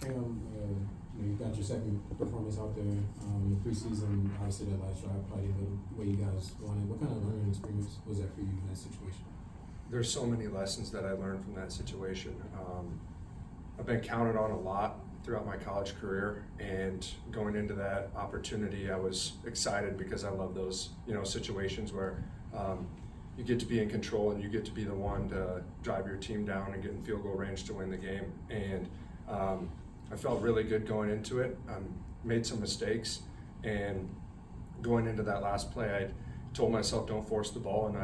Cam, you got your second performance out there in the preseason. Obviously, that last drive probably the way you guys wanted. What kind of learning experience was that for you in that situation? There's so many lessons that I learned from that situation. I've been counted on a lot throughout my college career, and going into that opportunity, I was excited because I love those, situations where you get to be in control and you get to be the one to drive your team down and get in field goal range to win the game. And I felt really good going into it. Made some mistakes, and going into that last play, I told myself don't force the ball,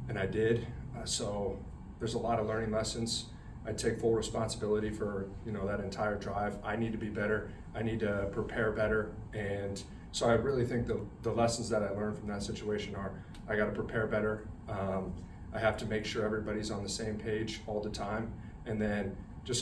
and I did. So there's a lot of learning lessons. I take full responsibility for that entire drive. I need to be better. I need to prepare better, and so I really think the lessons that I learned from that situation are I got to prepare better. I have to make sure everybody's on the same page all the time, and then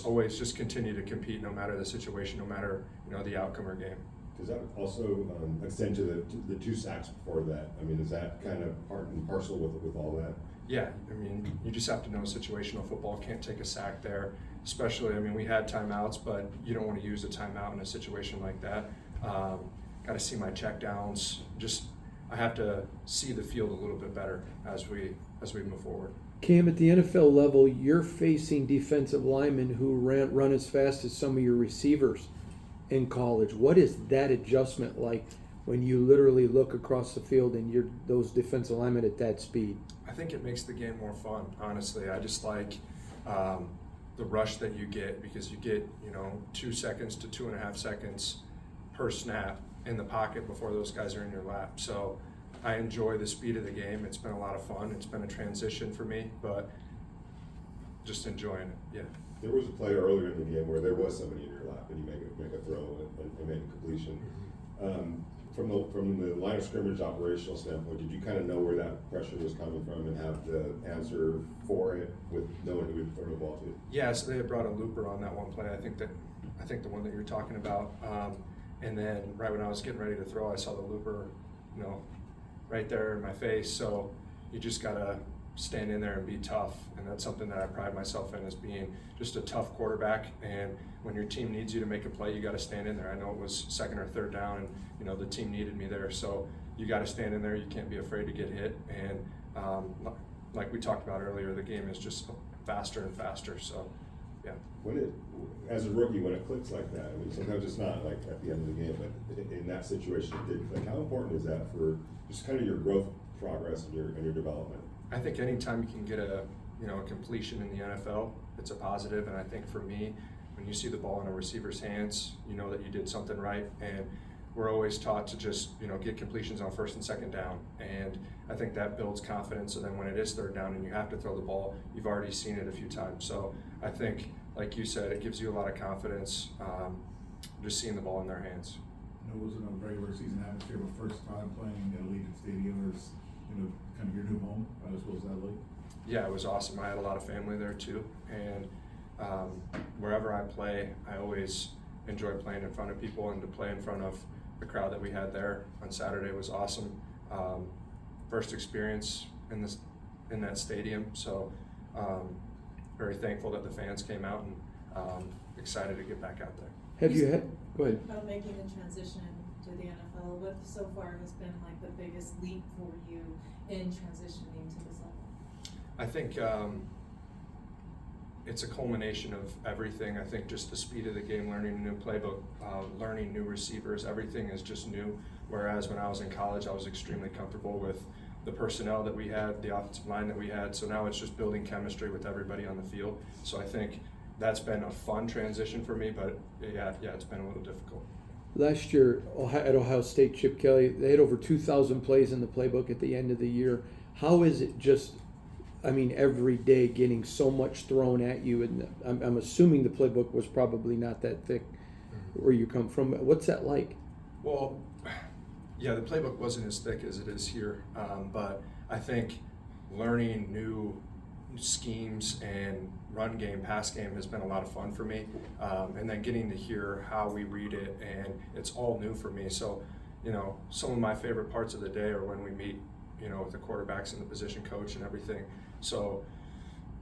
always continue to compete no matter the situation, no matter the outcome or game. Does that also extend to the 2 sacks before that? I mean, is that kind of part and parcel with all that? Yeah, I mean, you just have to know situational football. Can't take a sack there, especially, we had timeouts, but you don't want to use a timeout in a situation like that. Got to see my check downs. I have to see the field a little bit better as we move forward. Cam, at the NFL level, you're facing defensive linemen who run as fast as some of your receivers in college. What is that adjustment like when you literally look across the field and you're those defensive linemen at that speed? I think it makes the game more fun, honestly. I just like the rush that you get, because you get 2 seconds to 2.5 seconds per snap in the pocket before those guys are in your lap. So I enjoy the speed of the game. It's been a lot of fun. It's been a transition for me, but just enjoying it. Yeah. There was a play earlier in the game where there was somebody in your lap and you make a throw and make a completion. From the line of scrimmage operational standpoint, did you kind of know where that pressure was coming from and have the answer for it with knowing who to throw the ball to? Yeah, so they had brought a looper on that one play. I think the one that you're talking about. And then right when I was getting ready to throw, I saw the looper, right there in my face. So you just gotta stand in there and be tough, and that's something that I pride myself in, as being just a tough quarterback. And when your team needs you to make a play, you got to stand in there. I know it was 2nd or 3rd down, and the team needed me there, so you got to stand in there. You can't be afraid to get hit. And like we talked about earlier, the game is just faster and faster. So yeah. As a rookie, when it clicks like that, sometimes it's not like at the end of the game, but in that situation it did click. How important is that for just kind of your growth, progress, and your development? I think anytime you can get a completion in the NFL, it's a positive. And I think for me, when you see the ball in a receiver's hands, you know that you did something right. And we're always taught to just get completions on 1st and 2nd down, and I think that builds confidence. So then when it is 3rd down and you have to throw the ball, you've already seen it a few times. So I think, like you said, it gives you a lot of confidence, just seeing the ball in their hands. It wasn't a regular season atmosphere, but first time playing at Allegiant Stadium, there's kind of your new home. What was that like? Yeah, it was awesome. I had a lot of family there too, and wherever I play, I always enjoy playing in front of people, and to play in front of the crowd that we had there on Saturday was awesome. First experience in that stadium, so very thankful that the fans came out, and excited to get back out there. Have you had? Go ahead. About making the transition to the NFL, what so far has been like the biggest leap for you in transitioning to this level? I think it's a culmination of everything. I think just the speed of the game, learning a new playbook, learning new receivers, everything is just new. Whereas when I was in college, I was extremely comfortable with the personnel that we had, the offensive line that we had. So now it's just building chemistry with everybody on the field. So I think that's been a fun transition for me, but yeah, it's been a little difficult. Last year at Ohio State, Chip Kelly, they had over 2,000 plays in the playbook at the end of the year. How is it every day getting so much thrown at you? And I'm assuming the playbook was probably not that thick where you come from. What's that like? Well, yeah, the playbook wasn't as thick as it is here, but I think learning new schemes and run game, pass game has been a lot of fun for me, and then getting to hear how we read it, and it's all new for me. So, some of my favorite parts of the day are when we meet, with the quarterbacks and the position coach and everything. So,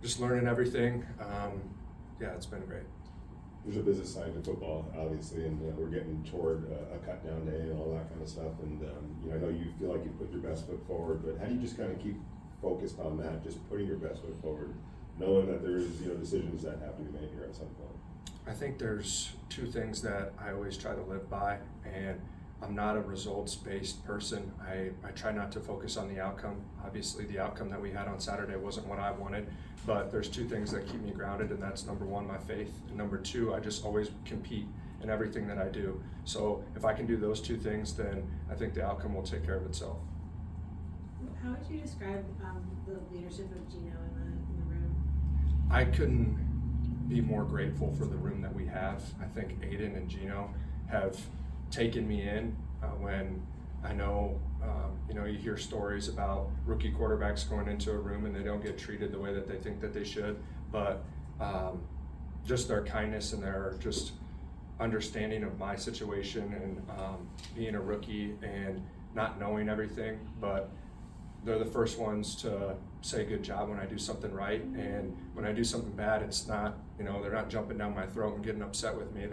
just learning everything. It's been great. there's a business side to football, obviously, and we're getting toward a cut down day and all that kind of stuff. And you know, I know you feel like you put your best foot forward, but how do you just kind of keep focused on that, just putting your best foot forward, knowing that there's, you know, decisions that have to be made here at some point? I think there's two things that I always try to live by, and I'm not a results-based person. I try not to focus on the outcome. Obviously, the outcome that we had on Saturday wasn't what I wanted, but there's two things that keep me grounded, and that's number one, my faith, and number two, I just always compete in everything that I do. So if I can do those two things, then I think the outcome will take care of itself. How would you describe the leadership of Gino in the room? I couldn't be more grateful for the room that we have. I think Aiden and Gino have taken me in when I know, you know, you hear stories about rookie quarterbacks going into a room and they don't get treated the way that they think that they should, but just their kindness and their just understanding of my situation and being a rookie and not knowing everything, but they're the first ones to say good job when I do something right, and when I do something bad, it's not, you know, they're not jumping down my throat and getting upset with me.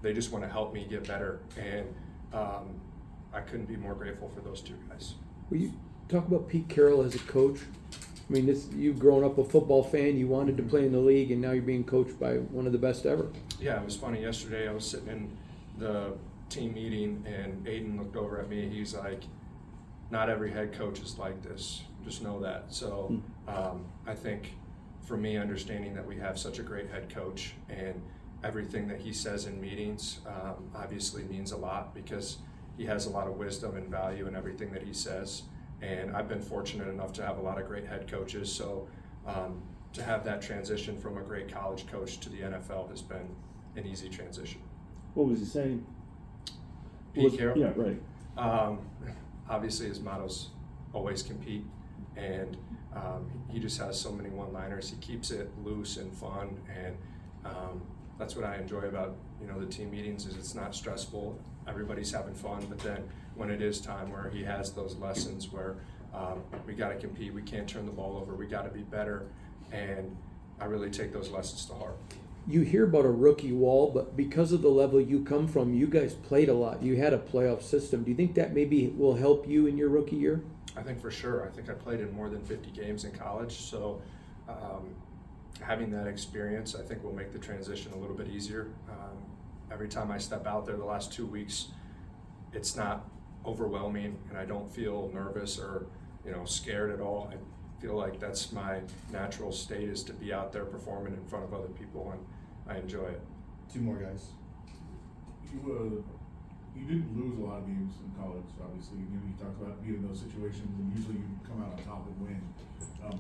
They just want to help me get better, and I couldn't be more grateful for those two guys. Will you talk about Pete Carroll as a coach? I mean, you've grown up a football fan, you wanted to play in the league, and now you're being coached by one of the best ever. Yeah, it was funny. Yesterday I was sitting in the team meeting, and Aiden looked over at me. He's like, not every head coach is like this. Just know that. So I think for me, understanding that we have such a great head coach and everything that he says in meetings obviously means a lot, because he has a lot of wisdom and value in everything that he says. And I've been fortunate enough to have a lot of great head coaches. So to have that transition from a great college coach to the NFL has been an easy transition. What was he saying? Pete Carroll? Yeah, right. Obviously his motto's always compete, and he just has so many one-liners. He keeps it loose and fun, and that's what I enjoy about, you know, the team meetings, is it's not stressful. Everybody's having fun, but then when it is time, where he has those lessons where we got to compete, we can't turn the ball over, we got to be better, and I really take those lessons to heart. You hear about a rookie wall, but because of the level you come from, you guys played a lot. You had a playoff system. Do you think that maybe will help you in your rookie year? I think for sure. I think I played in more than 50 games in college, so having that experience, I think, will make the transition a little bit easier. Every time I step out there the last 2 weeks, it's not overwhelming, and I don't feel nervous or, you know, scared at all. I feel like that's my natural state, is to be out there performing in front of other people, and I enjoy it. Two more guys. You didn't lose a lot of games in college, obviously. You know, you talked about being in those situations, and usually you come out on top and win.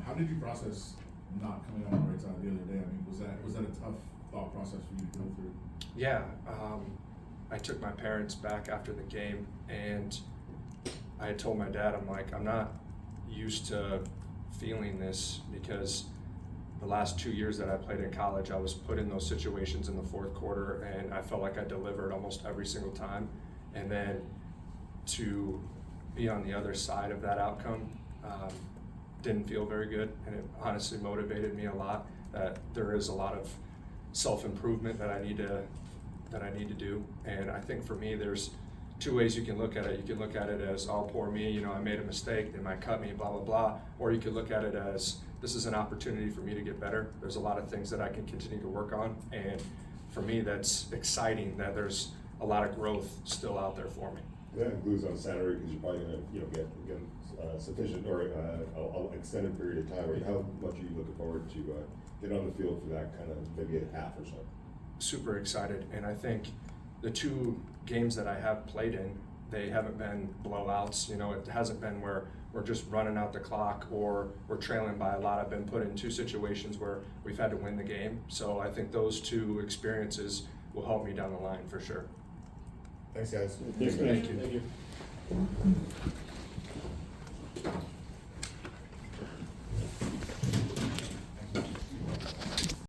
How did you process not coming out on the right side the other day? I mean, was that a tough thought process for you to go through? Yeah, I took my parents back after the game, and I had told my dad, I'm like, I'm not used to feeling this, because the last 2 years that I played in college, I was put in those situations in the fourth quarter, and I felt like I delivered almost every single time. And then to be on the other side of that outcome didn't feel very good, and it honestly motivated me a lot, that there is a lot of self-improvement that I need to do. And I think for me, there's two ways you can look at it. You can look at it as, oh, poor me, you know, I made a mistake, they might cut me, blah, blah, blah. Or you could look at it as, this is an opportunity for me to get better. There's a lot of things that I can continue to work on. And for me, that's exciting, that there's a lot of growth still out there for me. That includes on Saturday, because you're probably going to, you know, get sufficient or an extended period of time. How much are you looking forward to get on the field for that kind of maybe a half or so? Super excited, and I think the two games that I have played in, they haven't been blowouts. You know, it hasn't been where we're just running out the clock or we're trailing by a lot. I've been put in two situations where we've had to win the game. So I think those two experiences will help me down the line for sure. Thanks, guys. Thanks, Thank you. Thank you.